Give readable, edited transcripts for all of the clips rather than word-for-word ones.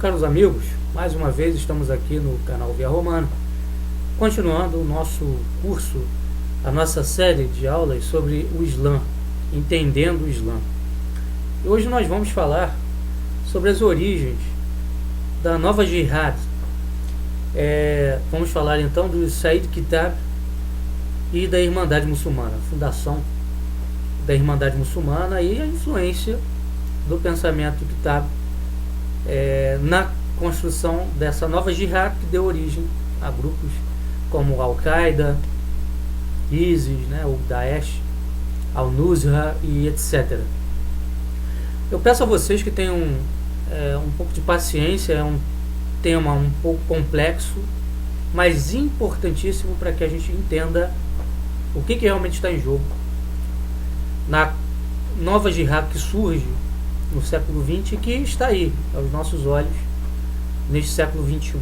caros amigos, mais uma vez estamos aqui no canal Via Romana, continuando o nosso curso, a nossa série de aulas sobre o Islã, entendendo o Islã. E hoje nós vamos falar sobre as origens da nova Jihad. Vamos falar então do Sayyid Qutb e da Irmandade Muçulmana, a fundação da Irmandade Muçulmana e a influência do pensamento Qutb na construção dessa nova Jihad que deu origem a grupos como Al-Qaeda, ISIS, o Daesh, Al-Nusra e etc. Eu peço a vocês que tenham um pouco de paciência, é um tema um pouco complexo, mas importantíssimo para que a gente entenda o que realmente está em jogo na nova Jihad que surge no século XX e que está aí, aos nossos olhos, neste século XXI.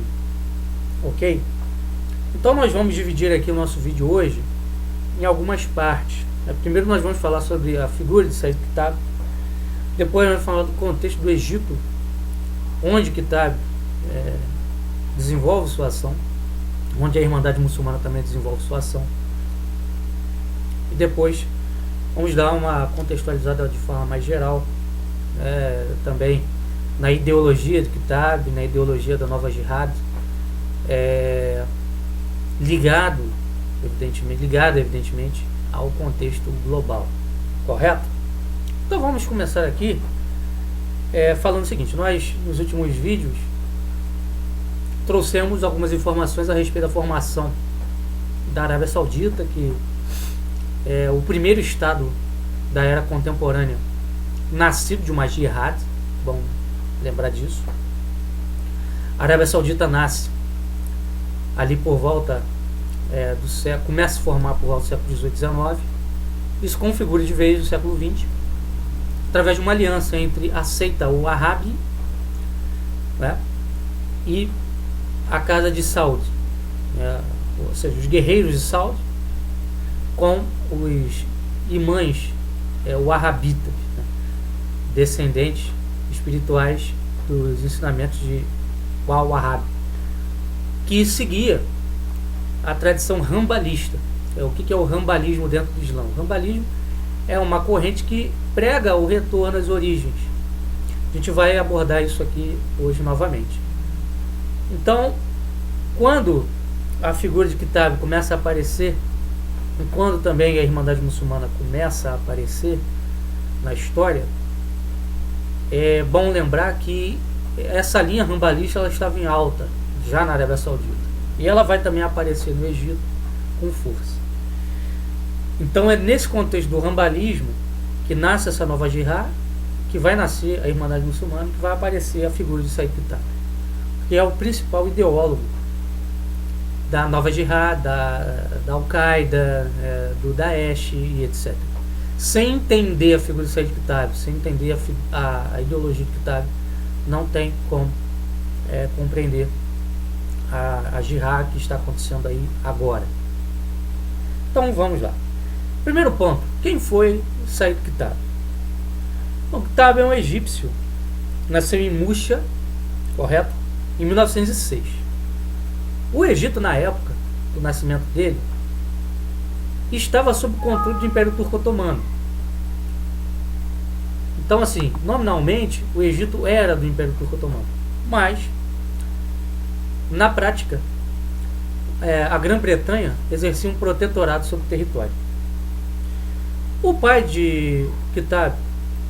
Ok? Então nós vamos dividir aqui o nosso vídeo hoje em algumas partes. Primeiro nós vamos falar sobre a figura de Sayyid Qutb, depois nós vamos falar do contexto do Egito, onde Qutb desenvolve sua ação, onde a Irmandade Muçulmana também desenvolve sua ação, e depois vamos dar uma contextualizada de forma mais geral, também na ideologia de Qutb, na ideologia da nova Jihad, ligado evidentemente ao contexto global, correto? Então vamos começar aqui falando o seguinte: nós nos últimos vídeos trouxemos algumas informações a respeito da formação da Arábia Saudita, que é o primeiro estado da era contemporânea nascido de uma jihad. Bom lembrar disso. A Arábia Saudita nasce ali por volta do século, começa a se formar por volta do século XVIII, XIX, e se configura de vez no século XX através de uma aliança entre a seita ou Wahhabi, e a casa de Saud, ou seja, os guerreiros de Saud, com os imãs wahhabitas, descendentes espirituais dos ensinamentos de Al-Wahhab, que seguia a tradição rambalista. O que é o rambalismo dentro do Islã? O rambalismo é uma corrente que prega o retorno às origens. A gente vai abordar isso aqui hoje novamente. Então, quando a figura de Qutb começa a aparecer, e quando também a Irmandade Muçulmana começa a aparecer na história, é bom lembrar que essa linha rambalista ela estava em alta já na Arábia Saudita, e ela vai também aparecer no Egito com força. Então é nesse contexto do rambalismo que nasce essa nova Jihad, que vai nascer a Irmandade Muçulmana, que vai aparecer a figura de Sayyid Qutb, que é o principal ideólogo da nova Jihad, da Al-Qaeda, do Daesh e etc. Sem entender a figura de Sayyid Qutb, sem entender a ideologia de Qutb, não tem como compreender a Jihad que está acontecendo aí agora. Então vamos lá. Primeiro ponto: quem foi Sayyid Qutb? Bom, Qutb é um egípcio, nasceu em Musha, correto? Em 1906. O Egito, na época do nascimento dele, estava sob o controle do Império Turco Otomano. Então, assim, nominalmente, o Egito era do Império Turco Otomano, mas, na prática, a Grã-Bretanha exercia um protetorado sobre o território. O pai de Qutb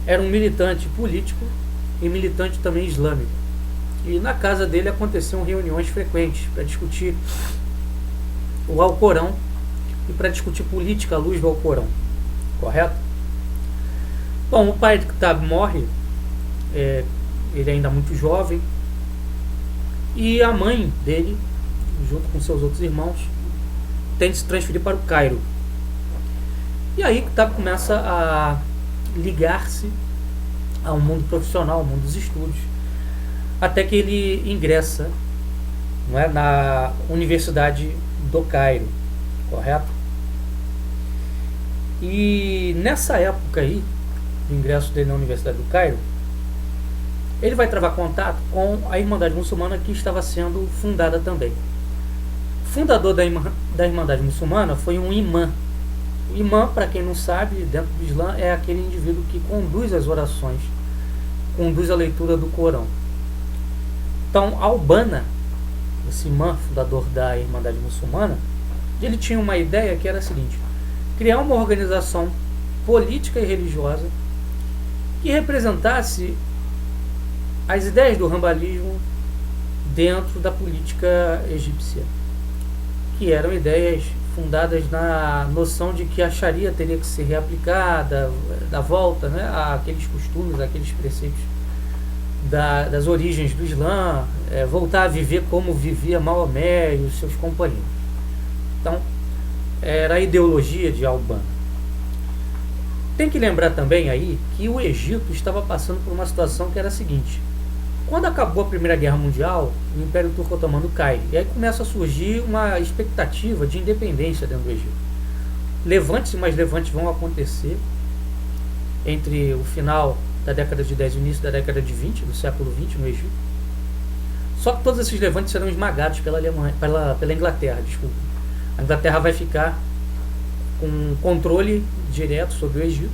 era um militante político e militante também islâmico. E na casa dele aconteciam reuniões frequentes para discutir o Alcorão e para discutir política à luz do Alcorão, correto? Bom, o pai de Qutb morre, ele ainda muito jovem, e a mãe dele, junto com seus outros irmãos, tem de se transferir para o Cairo. E aí Qutb começa a ligar-se ao mundo profissional, ao mundo dos estudos, até que ele ingressa na Universidade do Cairo, correto? E nessa época aí, do ingresso dele na Universidade do Cairo, ele vai travar contato com a Irmandade Muçulmana, que estava sendo fundada também. O fundador da Irmandade Muçulmana foi um imã. O imã, para quem não sabe, dentro do Islã, é aquele indivíduo que conduz as orações, conduz a leitura do Corão. Então, Al-Banna, esse imã, fundador da Irmandade Muçulmana, ele tinha uma ideia que era a seguinte: criar uma organização política e religiosa que representasse as ideias do rambalismo dentro da política egípcia, que eram ideias fundadas na noção de que a Sharia teria que ser reaplicada, da volta, né, àqueles costumes, àqueles preceitos das origens do Islã, voltar a viver como vivia Maomé e os seus companheiros. Então, era a ideologia de Al-Banna. Tem que lembrar também aí que o Egito estava passando por uma situação que era a seguinte: quando acabou a Primeira Guerra Mundial, o Império Turco Otomano cai, e aí começa a surgir uma expectativa de independência dentro do Egito. Levantes e mais levantes vão acontecer entre o final da década de 10 e o início da década de 20, do século 20 no Egito. Só que todos esses levantes serão esmagados pela Inglaterra, desculpa. A Inglaterra vai ficar com controle direto sobre o Egito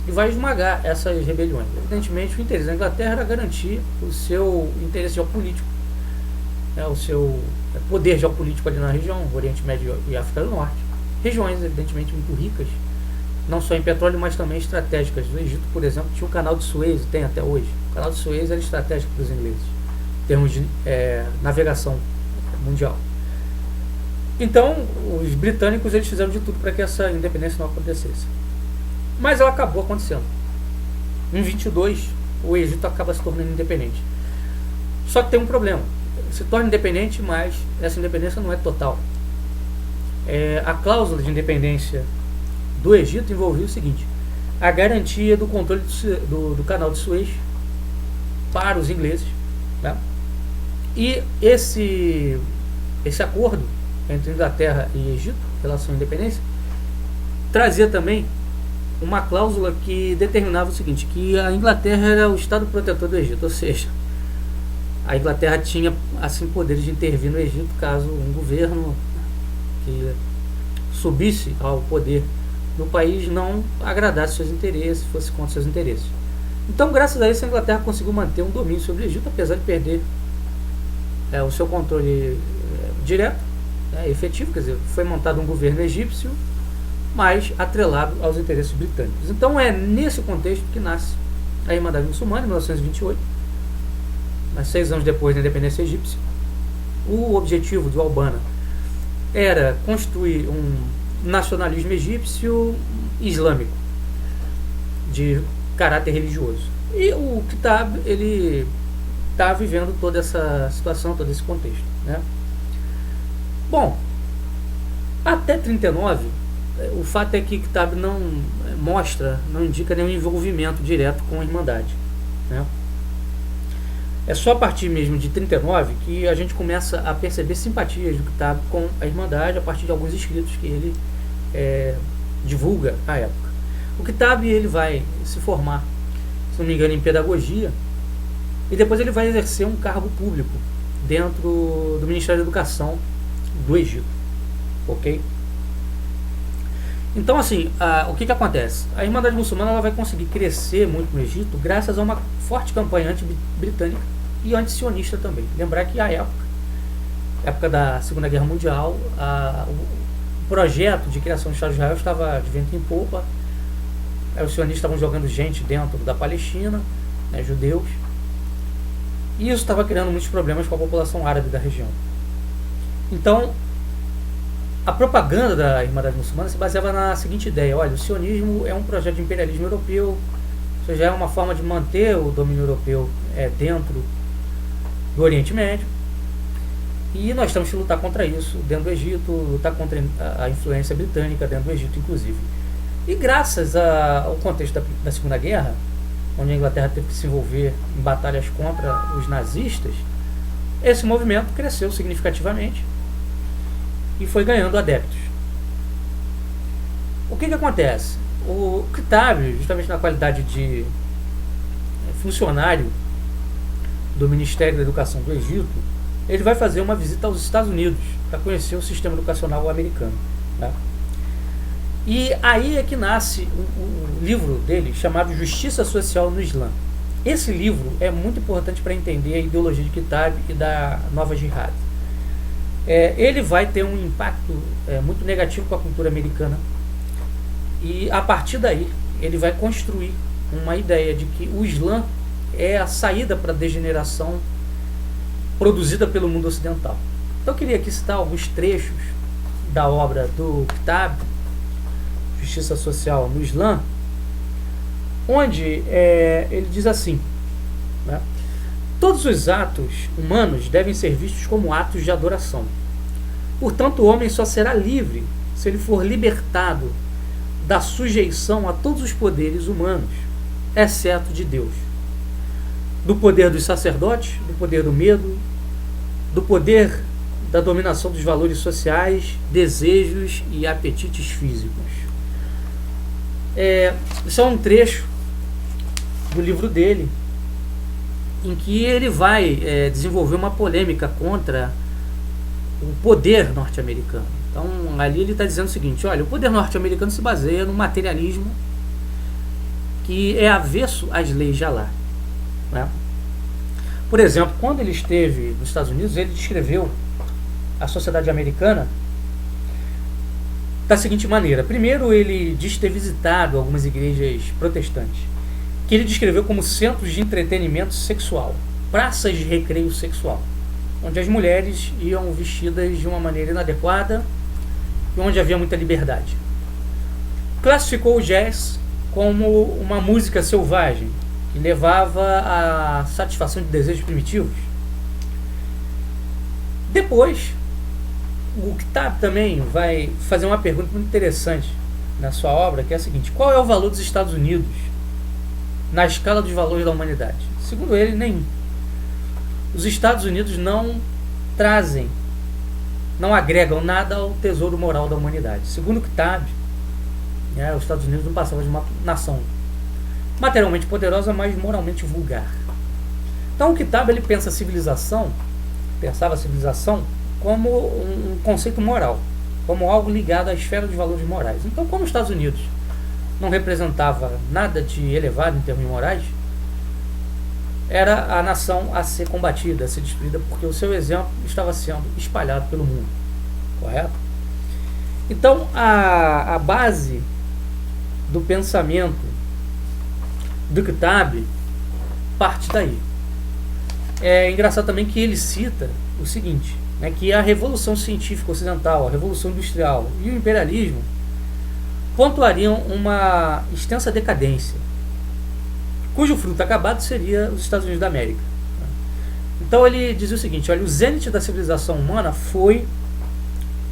e vai esmagar essas rebeliões. Evidentemente, o interesse da Inglaterra era garantir o seu interesse geopolítico, o seu poder geopolítico ali na região, o Oriente Médio e África do Norte. Regiões, evidentemente, muito ricas, não só em petróleo, mas também estratégicas. O Egito, por exemplo, tinha o Canal de Suez, tem até hoje. O Canal de Suez era estratégico para os ingleses, em termos de navegação mundial. Então, os britânicos eles fizeram de tudo para que essa independência não acontecesse. Mas ela acabou acontecendo. Em 22, o Egito acaba se tornando independente. Só que tem um problema. Se torna independente, mas essa independência não é total. A cláusula de independência do Egito envolvia o seguinte: a garantia do controle do canal de Suez para os ingleses, né? E esse acordo entre Inglaterra e Egito, em relação à independência, trazia também uma cláusula que determinava o seguinte: que a Inglaterra era o Estado protetor do Egito, ou seja, a Inglaterra tinha assim poderes de intervir no Egito caso um governo que subisse ao poder no país não agradasse seus interesses, fosse contra seus interesses. Então, graças a isso, a Inglaterra conseguiu manter um domínio sobre o Egito, apesar de perder o seu controle direto, efetivo, quer dizer, foi montado um governo egípcio, mas atrelado aos interesses britânicos. Então é nesse contexto que nasce a Irmandade Muçulmana, em 1928, mas 6 anos depois da independência egípcia. O objetivo do Al-Banna era construir um nacionalismo egípcio islâmico, de caráter religioso. E o Kitab, ele está vivendo toda essa situação, todo esse contexto, né? Bom, até 39, o fato é que Kitab não mostra, não indica nenhum envolvimento direto com a Irmandade, né? É só a partir mesmo de 39 que a gente começa a perceber simpatias do Kitab com a Irmandade, a partir de alguns escritos que ele divulga à época. O Kitab, ele vai se formar, se não me engano, em pedagogia, e depois ele vai exercer um cargo público dentro do Ministério da Educação do Egito, ok? Então, assim, o que acontece? A Irmandade Muçulmana ela vai conseguir crescer muito no Egito graças a uma forte campanha anti-britânica e anti-sionista também. Lembrar que a época da Segunda Guerra Mundial, o projeto de criação do Estado de Israel estava de vento em popa. Os sionistas estavam jogando gente dentro da Palestina, né, judeus, e isso estava criando muitos problemas com a população árabe da região. Então, a propaganda da Irmandade Muçulmana se baseava na seguinte ideia: olha, o sionismo é um projeto de imperialismo europeu, ou seja, é uma forma de manter o domínio europeu dentro do Oriente Médio, e nós temos que lutar contra isso dentro do Egito, lutar contra a influência britânica dentro do Egito, inclusive. E graças ao contexto da Segunda Guerra, onde a Inglaterra teve que se envolver em batalhas contra os nazistas, esse movimento cresceu significativamente e foi ganhando adeptos. O que acontece? O Kitab, justamente na qualidade de funcionário do Ministério da Educação do Egito, ele vai fazer uma visita aos Estados Unidos para conhecer o sistema educacional americano, né? E aí é que nasce um livro dele chamado Justiça Social no Islã. Esse livro é muito importante para entender a ideologia de Kitab e da Nova Jihad. Ele vai ter um impacto muito negativo com a cultura americana, e a partir daí ele vai construir uma ideia de que o Islã é a saída para a degeneração produzida pelo mundo ocidental. Então eu queria aqui citar alguns trechos da obra do Kitab, Justiça Social no Islã, onde ele diz assim, né? Todos os atos humanos devem ser vistos como atos de adoração. Portanto, o homem só será livre se ele for libertado da sujeição a todos os poderes humanos, exceto de Deus. Do poder dos sacerdotes, do poder do medo, do poder da dominação dos valores sociais, desejos e apetites físicos. Isso é um trecho do livro dele, em que ele vai desenvolver uma polêmica contra o poder norte-americano. Então, ali ele está dizendo o seguinte: olha, o poder norte-americano se baseia no materialismo que é avesso às leis de Alá, né? Por exemplo, quando ele esteve nos Estados Unidos, ele descreveu a sociedade americana da seguinte maneira. Primeiro, ele diz ter visitado algumas igrejas protestantes, que ele descreveu como centros de entretenimento sexual, praças de recreio sexual, onde as mulheres iam vestidas de uma maneira inadequada e onde havia muita liberdade. Classificou o jazz como uma música selvagem, que levava à satisfação de desejos primitivos. Depois, o Kitab também vai fazer uma pergunta muito interessante na sua obra, que é a seguinte: qual é o valor dos Estados Unidos na escala dos valores da humanidade? Segundo ele, nenhum. Os Estados Unidos não trazem, não agregam nada ao tesouro moral da humanidade. Segundo o Kitab, os Estados Unidos não passavam de uma nação materialmente poderosa, mas moralmente vulgar. Então o Kitab, ele pensava a civilização como um conceito moral, como algo ligado à esfera dos valores morais. Então, como os Estados Unidos não representava nada de elevado em termos morais, era a nação a ser combatida, a ser destruída, porque o seu exemplo estava sendo espalhado pelo mundo. Correto? Então, a base do pensamento do Kitab parte daí. É engraçado também que ele cita o seguinte, né, que a Revolução Científica Ocidental, a Revolução Industrial e o imperialismo pontuariam uma extensa decadência, cujo fruto acabado seria os Estados Unidos da América. Então ele dizia o seguinte: olha, o zênite da civilização humana foi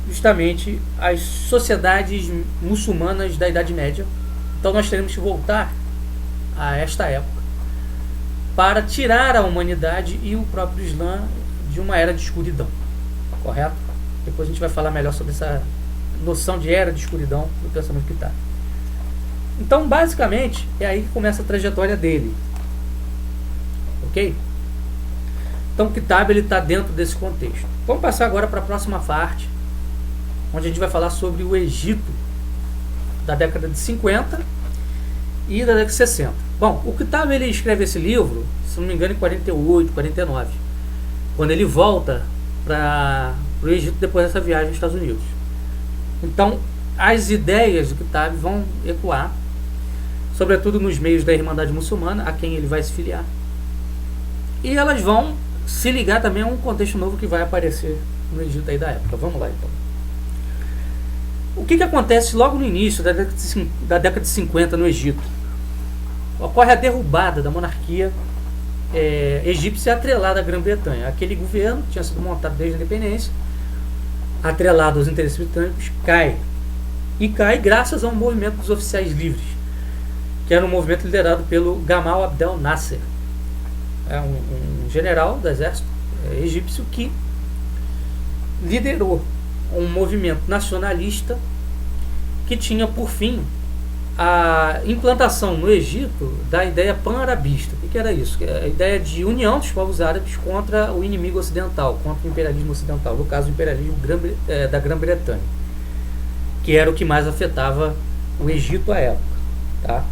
justamente as sociedades muçulmanas da Idade Média. Então nós teremos que voltar a esta época para tirar a humanidade e o próprio Islã de uma era de escuridão. Correto? Depois a gente vai falar melhor sobre essa noção de era de escuridão do pensamento que está. Então, basicamente, é aí que começa a trajetória dele. Ok? Então, o Kitab está dentro desse contexto. Vamos passar agora para a próxima parte, onde a gente vai falar sobre o Egito da década de 50 e da década de 60. Bom, o Kitab, ele escreve esse livro, se não me engano, em 48, 49, quando ele volta para o Egito depois dessa viagem aos Estados Unidos. Então, as ideias do Kitab vão ecoar, sobretudo nos meios da Irmandade Muçulmana, a quem ele vai se filiar. E elas vão se ligar também a um contexto novo que vai aparecer no Egito aí da época. Vamos lá, então. O que acontece logo no início da década de 50 no Egito? Ocorre a derrubada da monarquia egípcia atrelada à Grã-Bretanha. Aquele governo que tinha sido montado desde a independência, atrelado aos interesses britânicos, cai. E cai graças ao movimento dos oficiais livres, que era um movimento liderado pelo Gamal Abdel Nasser, um general do exército egípcio que liderou um movimento nacionalista que tinha por fim a implantação no Egito da ideia pan-arabista. O que que era isso? Que é a ideia de união dos povos árabes contra o inimigo ocidental, contra o imperialismo ocidental, no caso o imperialismo da Grã-Bretanha, que era o que mais afetava o Egito à época. Tá?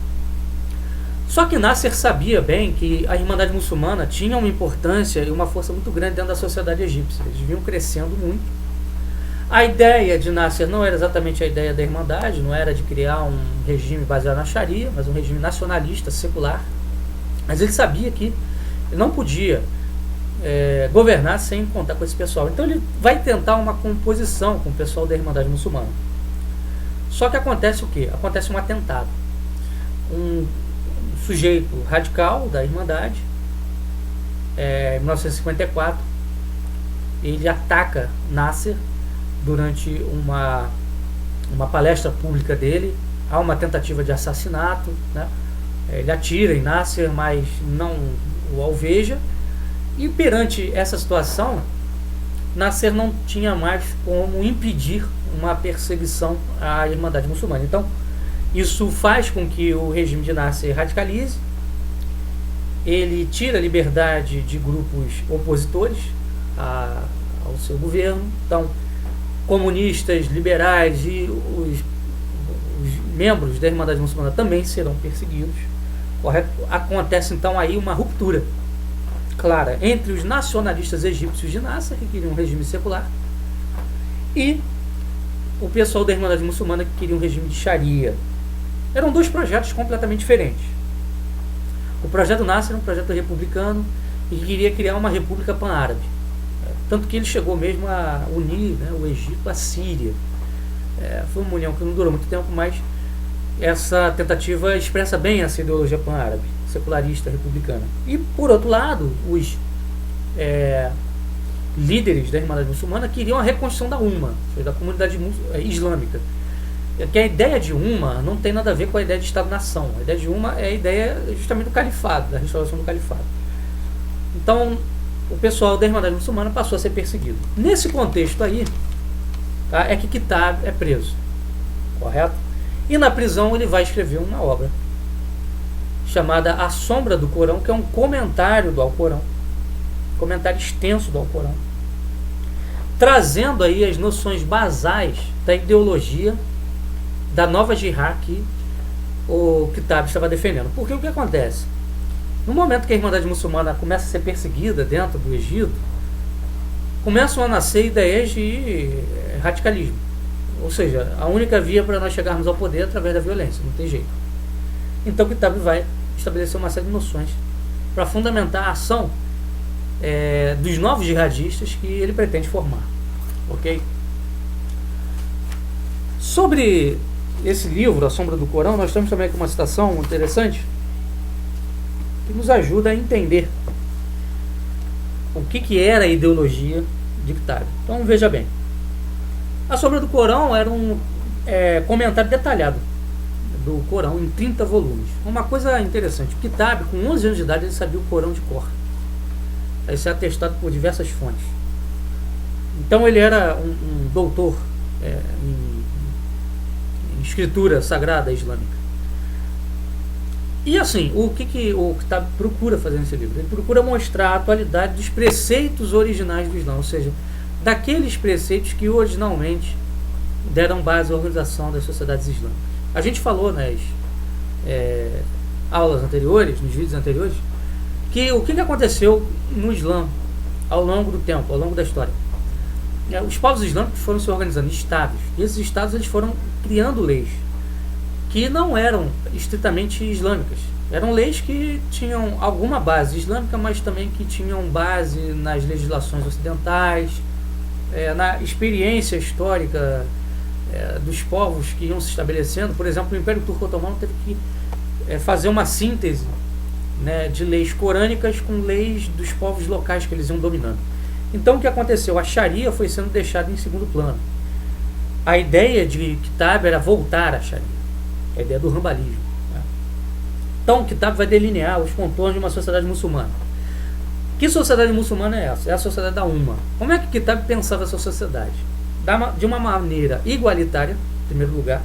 Só que Nasser sabia bem que a Irmandade Muçulmana tinha uma importância e uma força muito grande dentro da sociedade egípcia. Eles vinham crescendo muito. A ideia de Nasser não era exatamente a ideia da Irmandade, não era de criar um regime baseado na Sharia, mas um regime nacionalista, secular. Mas ele sabia que ele não podia governar sem contar com esse pessoal. Então ele vai tentar uma composição com o pessoal da Irmandade Muçulmana. Só que acontece o quê? Acontece um atentado. Um sujeito radical da Irmandade, em 1954, ele ataca Nasser durante uma palestra pública dele. Há uma tentativa de assassinato, né? Ele atira em Nasser, mas não o alveja, e perante essa situação Nasser não tinha mais como impedir uma perseguição à Irmandade Muçulmana. Então isso faz com que o regime de Nasser radicalize, ele tira a liberdade de grupos opositores ao seu governo. Então comunistas, liberais e os membros da Irmandade Muçulmana também serão perseguidos. Correto? Acontece então aí uma ruptura clara entre os nacionalistas egípcios de Nasser, que queriam um regime secular, e o pessoal da Irmandade Muçulmana, que queria um regime de Sharia. Eram dois projetos completamente diferentes. O projeto Nasser era um projeto republicano e queria criar uma república pan-árabe. Tanto que ele chegou mesmo a unir, né, o Egito à Síria. Foi uma união que não durou muito tempo, mas essa tentativa expressa bem essa ideologia pan-árabe, secularista, republicana. E, por outro lado, os líderes da Irmandade Muçulmana queriam a reconstrução da Umma, ou seja, da comunidade islâmica. Que a ideia de Umma não tem nada a ver com a ideia de Estado-nação. A ideia de Umma é a ideia justamente do califado, da restauração do califado. Então, o pessoal da Irmandade Muçulmana passou a ser perseguido. Nesse contexto aí, tá, é que Kitab é preso. Correto? E na prisão ele vai escrever uma obra chamada A Sombra do Corão, que é um comentário do Alcorão, comentário extenso do Alcorão, trazendo aí as noções basais da ideologia da nova jihad que o Kitab estava defendendo. Porque o que acontece? No momento que a Irmandade Muçulmana começa a ser perseguida dentro do Egito, começam a nascer ideias de radicalismo. Ou seja, a única via para nós chegarmos ao poder é através da violência, não tem jeito. Então o Kitab vai estabelecer uma série de noções para fundamentar a ação dos novos jihadistas que ele pretende formar. Ok? Sobre esse livro, A Sombra do Corão, nós temos também aqui uma citação interessante que nos ajuda a entender o que era a ideologia de Kitab. Então veja bem, A Sombra do Corão era um comentário detalhado do Corão em 30 volumes. Uma coisa interessante, Kitab, com 11 anos de idade, ele sabia o Corão de cor. Isso é atestado por diversas fontes. Então ele era um doutor em escritura sagrada islâmica. E assim, o que o Kitab procura fazer nesse livro? Ele procura mostrar a atualidade dos preceitos originais do Islã, ou seja, daqueles preceitos que originalmente deram base à organização das sociedades islâmicas. A gente falou nas aulas anteriores, nos vídeos anteriores, que o que aconteceu no Islã ao longo do tempo, ao longo da história. Os povos islâmicos foram se organizando em estados, e esses estados eles foram criando leis que não eram estritamente islâmicas. Eram leis que tinham alguma base islâmica, mas também que tinham base nas legislações ocidentais, na experiência histórica dos povos que iam se estabelecendo. Por exemplo, o Império Turco Otomano teve que fazer uma síntese, né, de leis corânicas com leis dos povos locais que eles iam dominando. Então o que aconteceu? A Sharia foi sendo deixada em segundo plano. A ideia de Kitab era voltar à Sharia, a ideia do rambalismo, né? Então o Kitab vai delinear os contornos de uma sociedade muçulmana. Que sociedade muçulmana é essa? É a sociedade da Umma. Como é que Kitab pensava essa sociedade? De uma maneira igualitária, em primeiro lugar,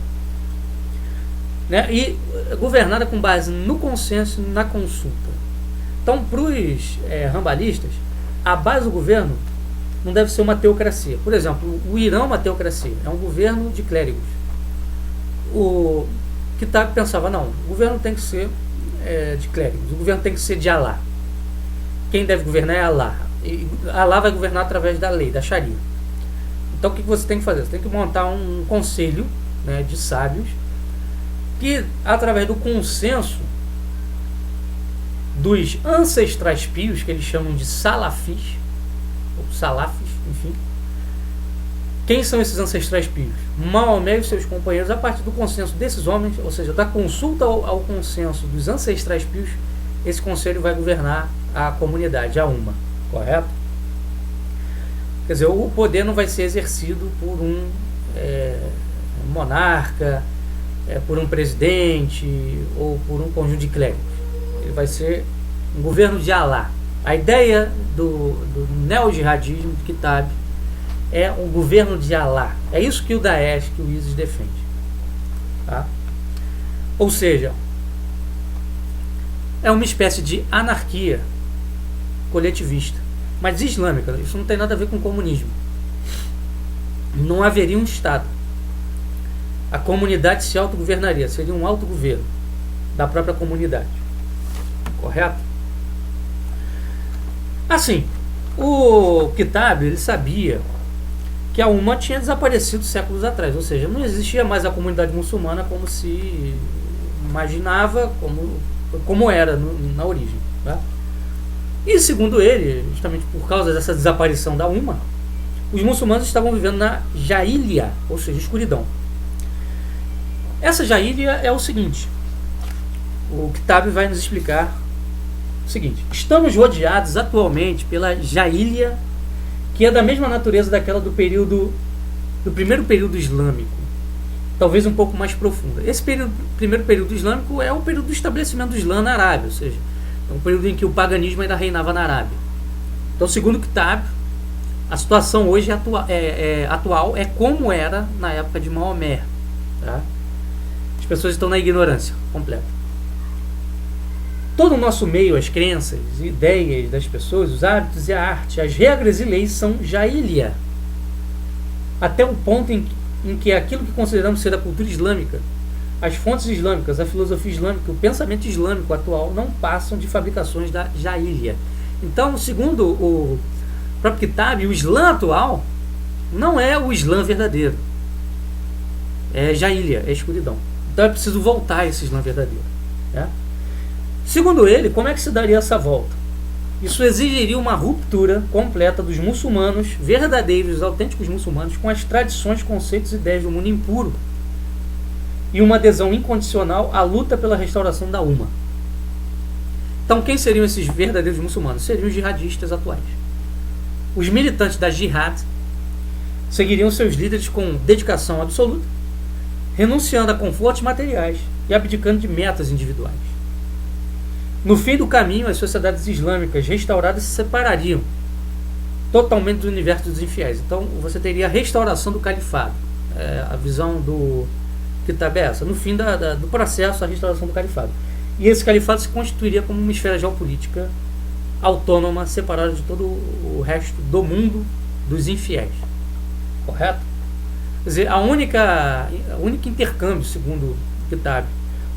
né, e governada com base no consenso e na consulta. Então, para os rambalistas, a base do governo não deve ser uma teocracia. Por exemplo, o Irã é uma teocracia, é um governo de clérigos. O Kitab pensava, não, o governo tem que ser de clérigos, o governo tem que ser de Alá. Quem deve governar é Alá. E Alá vai governar através da lei, da Sharia. Então o que você tem que fazer? Você tem que montar um conselho, né, de sábios que, através do consenso dos ancestrais pios, que eles chamam de salafis, ou salafis, enfim. Quem são esses ancestrais pios? Maomé e seus companheiros, a partir do consenso desses homens, ou seja, da consulta ao consenso dos ancestrais pios, esse conselho vai governar a comunidade, a Umma, correto? Quer dizer, o poder não vai ser exercido por um monarca, por um presidente ou por um conjunto de clérigos. Ele vai ser um governo de Alá. A ideia do neo-jihadismo de Kitab é um governo de Alá. É isso que o Daesh, que o ISIS defende. Tá? Ou seja, é uma espécie de anarquia coletivista, mas islâmica. Isso não tem nada a ver com comunismo. Não haveria um Estado. A comunidade se autogovernaria, seria um autogoverno da própria comunidade. Correto? Assim, o Kitab, ele sabia que a Umma tinha desaparecido séculos atrás, ou seja, não existia mais a comunidade muçulmana como se imaginava, como era na origem. Tá? E segundo ele, justamente por causa dessa desaparição da Umma, os muçulmanos estavam vivendo na Jahiliya, ou seja, escuridão. Essa Jahiliya é o seguinte, o Kitab vai nos explicar o seguinte: estamos rodeados atualmente pela Jahiliya, que é da mesma natureza daquela do primeiro período islâmico, talvez um pouco mais profunda. Esse primeiro período islâmico é o período do estabelecimento do Islã na Arábia, ou seja, é um período em que o paganismo ainda reinava na Arábia. Então, segundo o Kitab, a situação hoje atual é como era na época de Maomé. Tá? As pessoas estão na ignorância completa. Todo o nosso meio, as crenças, ideias das pessoas, os hábitos e a arte, as regras e leis são Jahiliya. Até o ponto em que aquilo que consideramos ser a cultura islâmica, as fontes islâmicas, a filosofia islâmica, o pensamento islâmico atual não passam de fabricações da Jahiliya. Então, segundo o próprio Kitab, o Islã atual não é o Islã verdadeiro. É Jahiliya, é escuridão. Então é preciso voltar a esse Islã verdadeiro. Né? Segundo ele, como é que se daria essa volta? Isso exigiria uma ruptura completa dos muçulmanos, verdadeiros, autênticos muçulmanos, com as tradições, conceitos e ideias do mundo impuro, e uma adesão incondicional à luta pela restauração da Umma. Então, quem seriam esses verdadeiros muçulmanos? Seriam os jihadistas atuais. Os militantes da jihad seguiriam seus líderes com dedicação absoluta, renunciando a confortos materiais e abdicando de metas individuais. No fim do caminho, as sociedades islâmicas restauradas se separariam totalmente do universo dos infiéis. Então, você teria a restauração do califado. A visão do Kitab é essa. No fim do processo, a restauração do califado. E esse califado se constituiria como uma esfera geopolítica autônoma, separada de todo o resto do mundo dos infiéis. Correto? Quer dizer, o único intercâmbio, segundo o Kitab,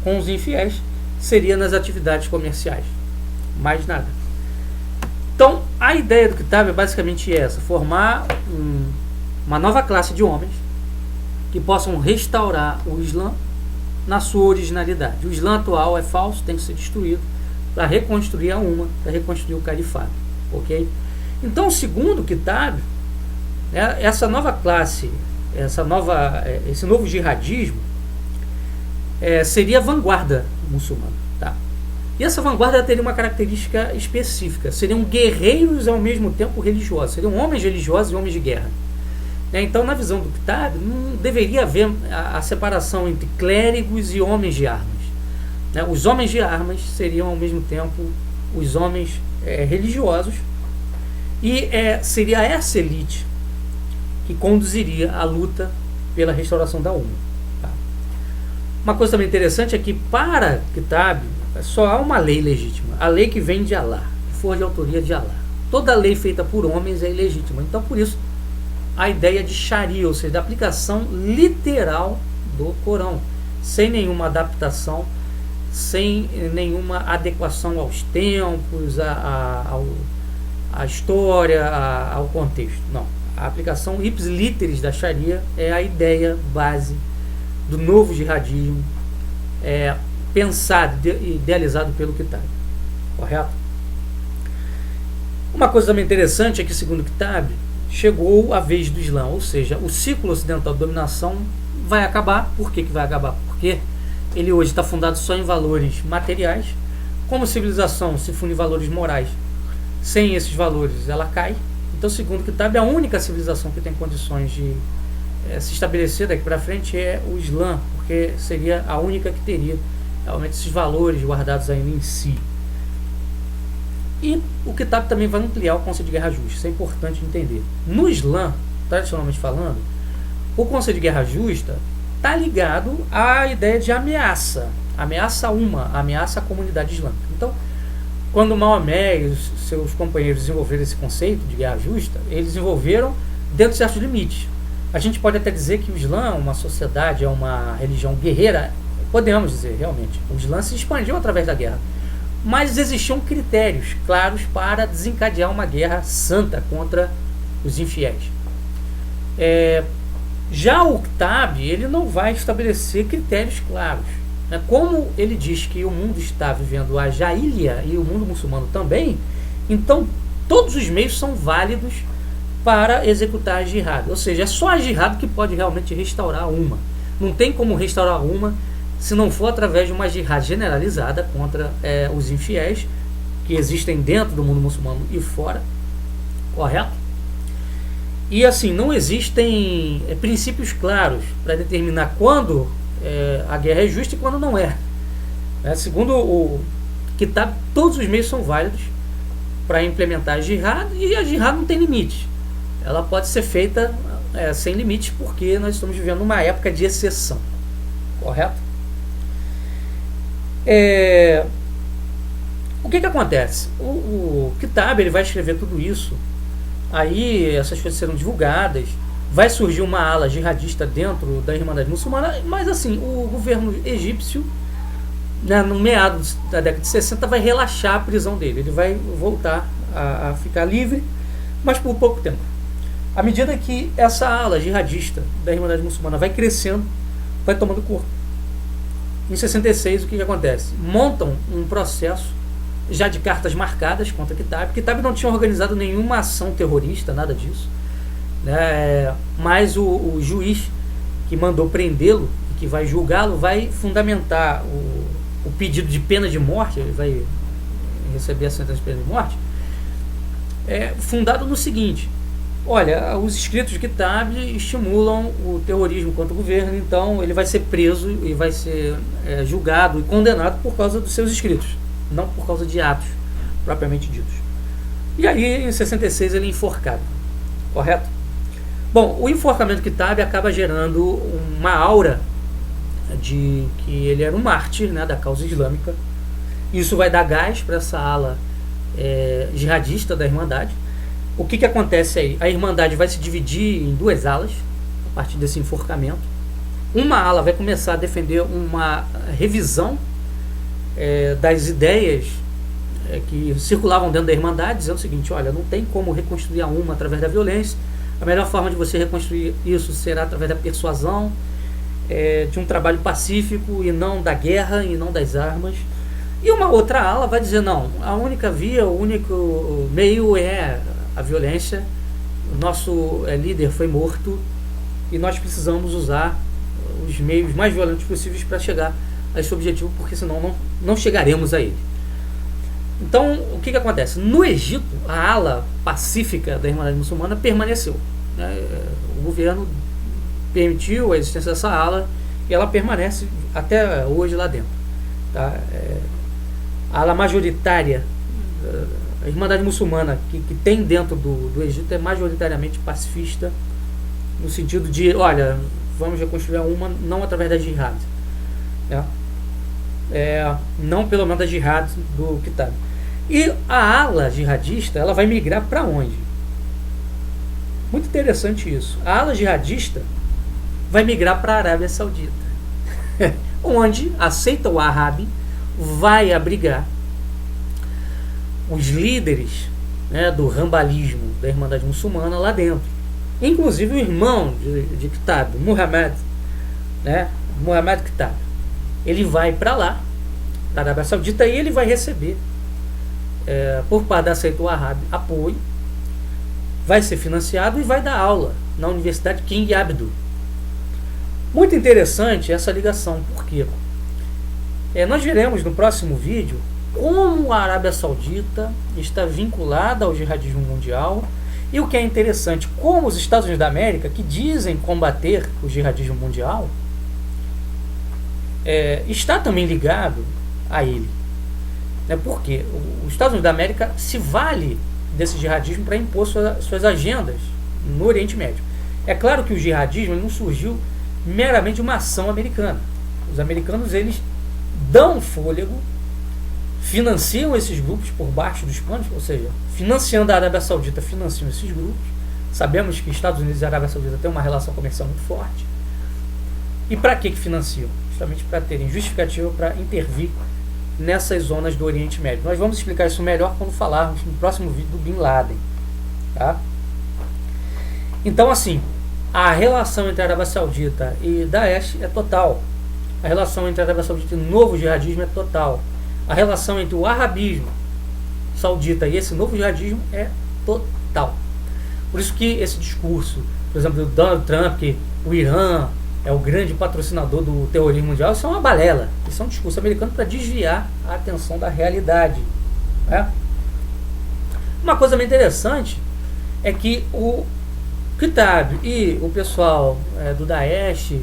com os infiéis seria nas atividades comerciais. Mais nada. Então, a ideia do Kitab é basicamente essa: formar uma nova classe de homens que possam restaurar o Islã na sua originalidade. O Islã atual é falso, tem que ser destruído para reconstruir a Umma, para reconstruir o califado. Ok? Então, segundo o Kitab, essa nova classe, esse novo jihadismo seria a vanguarda muçulmana. Tá? E essa vanguarda teria uma característica específica: seriam guerreiros ao mesmo tempo religiosos, seriam homens religiosos e homens de guerra. Então, na visão do Kitab, não deveria haver a separação entre clérigos e homens de armas. Os homens de armas seriam ao mesmo tempo os homens religiosos, e seria essa elite que conduziria a luta pela restauração da Umma. Tá? Uma coisa também interessante é que, para Kitab, Só há uma lei legítima, a lei que vem de Alá, que for de autoria de Alá. Toda lei feita por homens é ilegítima. Então, por isso, a ideia de Sharia, ou seja, da aplicação literal do Corão, sem nenhuma adaptação, sem nenhuma adequação aos tempos, à história, ao contexto. Não. A aplicação ipsis literis da Sharia é a ideia base do novo jihadismo, pensado e idealizado pelo Kitab. Correto? Uma coisa também interessante é que, segundo o Kitab, chegou a vez do Islã, ou seja, o ciclo ocidental de dominação vai acabar. Por que vai acabar? Porque ele hoje está fundado só em valores materiais. Como civilização se funde em valores morais, sem esses valores ela cai. Então, segundo o Kitab, a única civilização que tem condições de se estabelecer daqui para frente é o Islã, porque seria a única que teria realmente esses valores guardados ainda em si. E o Kitab também vai ampliar o conceito de guerra justa. Isso é importante entender. No Islã, tradicionalmente falando, o conceito de guerra justa está ligado à ideia de ameaça. Ameaça ameaça à comunidade islâmica. Então, quando Maomé e os seus companheiros desenvolveram esse conceito de guerra justa, eles desenvolveram dentro de certos limites. A gente pode até dizer que o Islã é uma sociedade, é uma religião guerreira. Podemos dizer, realmente. O Islã se expandiu através da guerra. Mas existiam critérios claros para desencadear uma guerra santa contra os infiéis. Já o Kitab, ele não vai estabelecer critérios claros. Como ele diz que o mundo está vivendo a Jahiliya e o mundo muçulmano também, então todos os meios são válidos para executar a jihad. Ou seja, é só a jihad que pode realmente restaurar uma. Não tem como restaurar uma se não for através de uma jihad generalizada contra os infiéis que existem dentro do mundo muçulmano e fora. Correto? E assim, não existem princípios claros para determinar quando a guerra é justa e quando não é. Segundo o Kitab, todos os meios são válidos para implementar a jihad, e a jihad não tem limite. Ela pode ser feita sem limites, porque nós estamos vivendo uma época de exceção. Correto? O que acontece? O Kitab, ele vai escrever tudo isso, aí essas coisas serão divulgadas, vai surgir uma ala jihadista dentro da Irmandade Muçulmana, mas assim, o governo egípcio, no meado da década de 60, vai relaxar a prisão dele, ele vai voltar a ficar livre, mas por pouco tempo. À medida que essa ala jihadista da Irmandade Muçulmana vai crescendo, vai tomando corpo. Em 66, o que acontece? Montam um processo já de cartas marcadas contra Kitab. Kitab não tinha organizado nenhuma ação terrorista, nada disso. Mas o juiz que mandou prendê-lo e que vai julgá-lo vai fundamentar o pedido de pena de morte, ele vai receber a sentença de pena de morte, fundado no seguinte: olha, os escritos de Kitab estimulam o terrorismo contra o governo, então ele vai ser preso e vai ser julgado e condenado por causa dos seus escritos, não por causa de atos propriamente ditos. E aí, em 66, ele é enforcado. Correto? Bom, o enforcamento de Kitab acaba gerando uma aura de que ele era um mártir, da causa islâmica. Isso vai dar gás para essa ala jihadista da Irmandade. O que acontece aí? A Irmandade vai se dividir em duas alas a partir desse enforcamento. Uma ala vai começar a defender uma revisão das ideias que circulavam dentro da Irmandade, dizendo o seguinte: olha, não tem como reconstruir a umma através da violência. A melhor forma de você reconstruir isso será através da persuasão, de um trabalho pacífico e não da guerra e não das armas. E uma outra ala vai dizer: não, a única via, o único meio é a violência, o nosso líder foi morto e nós precisamos usar os meios mais violentos possíveis para chegar a esse objetivo, porque senão não chegaremos a ele. Então, o que acontece? No Egito, a ala pacífica da Irmandade Muçulmana permaneceu. O governo permitiu a existência dessa ala e ela permanece até hoje lá dentro. Tá? A ala majoritária, a Irmandade Muçulmana que tem dentro do Egito é majoritariamente pacifista, no sentido de, olha, vamos reconstruir uma não através da jihad. não pelo menos da jihad do Qitab. E a ala jihadista, ela vai migrar para onde? Muito interessante isso. A ala jihadista vai migrar para a Arábia Saudita, onde aceita o Wahhabi, vai abrigar os líderes, né, do rambalismo, da Irmandade Muçulmana lá dentro. Inclusive o irmão de Qitab, Muhammad, né, Muhammad Qitab. Ele vai para lá, para a Arábia Saudita, e ele vai receber, por parte da seita Wahhabi, apoio, vai ser financiado e vai dar aula na Universidade King Abdul. Muito interessante essa ligação, porque nós veremos no próximo vídeo como a Arábia Saudita está vinculada ao jihadismo mundial, e o que é interessante, como os Estados Unidos da América, que dizem combater o jihadismo mundial, está também ligado a ele. Porque os Estados Unidos da América se vale desse jihadismo para impor suas agendas no Oriente Médio. É claro que o jihadismo não surgiu meramente de uma ação americana. Os americanos, eles dão fôlego, financiam esses grupos por baixo dos panos, ou seja, financiando a Arábia Saudita, financiam esses grupos. Sabemos que Estados Unidos e a Arábia Saudita têm uma relação comercial muito forte. E para que financiam? Justamente para terem justificativa para intervir nessas zonas do Oriente Médio. Nós vamos explicar isso melhor quando falarmos no próximo vídeo do Bin Laden. Tá? Então, assim, a relação entre a Arábia Saudita e Daesh é total. A relação entre a Arábia Saudita e o novo jihadismo é total. A relação entre o wahhabismo saudita e esse novo jihadismo é total. Por isso que esse discurso, por exemplo, do Donald Trump, que o Irã é o grande patrocinador do terrorismo mundial, isso é uma balela. Isso é um discurso americano para desviar a atenção da realidade. Né? Uma coisa bem interessante é que o Qitab e o pessoal do Daesh,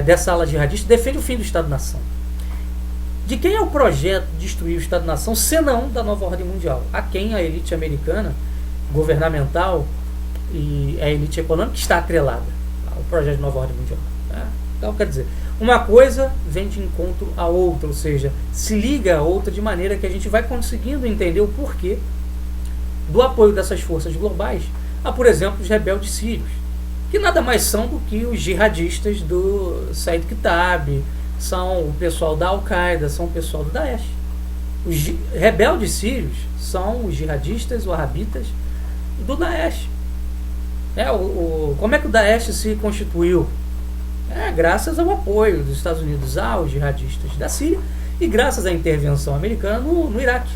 dessa ala jihadista, defende o fim do Estado-nação. De quem é o projeto de destruir o Estado-nação, senão da nova ordem mundial? A quem a elite americana, governamental e a elite econômica está atrelada ao projeto de nova ordem mundial. Né? Então, quer dizer, uma coisa vem de encontro à outra, ou seja, se liga a outra de maneira que a gente vai conseguindo entender o porquê do apoio dessas forças globais a, por exemplo, os rebeldes sírios, que nada mais são do que os jihadistas do Said Qitab, são o pessoal da Al-Qaeda, são o pessoal do Daesh. Os rebeldes sírios são os jihadistas, os wahhabitas do Daesh. Como é que o Daesh se constituiu? Graças ao apoio dos Estados Unidos aos jihadistas da Síria e graças à intervenção americana no Iraque,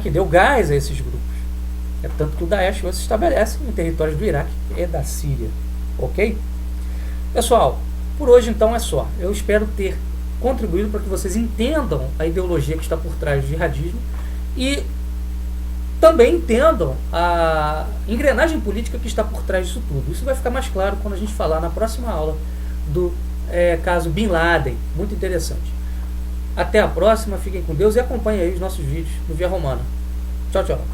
que deu gás a esses grupos. Tanto que o Daesh hoje se estabelece em territórios do Iraque e da Síria. Ok? Pessoal, por hoje então é só. Eu espero ter contribuído para que vocês entendam a ideologia que está por trás do jihadismo e também entendam a engrenagem política que está por trás disso tudo. Isso vai ficar mais claro quando a gente falar na próxima aula do caso Bin Laden. Muito interessante. Até a próxima, fiquem com Deus e acompanhem aí os nossos vídeos no Via Romana. Tchau, tchau.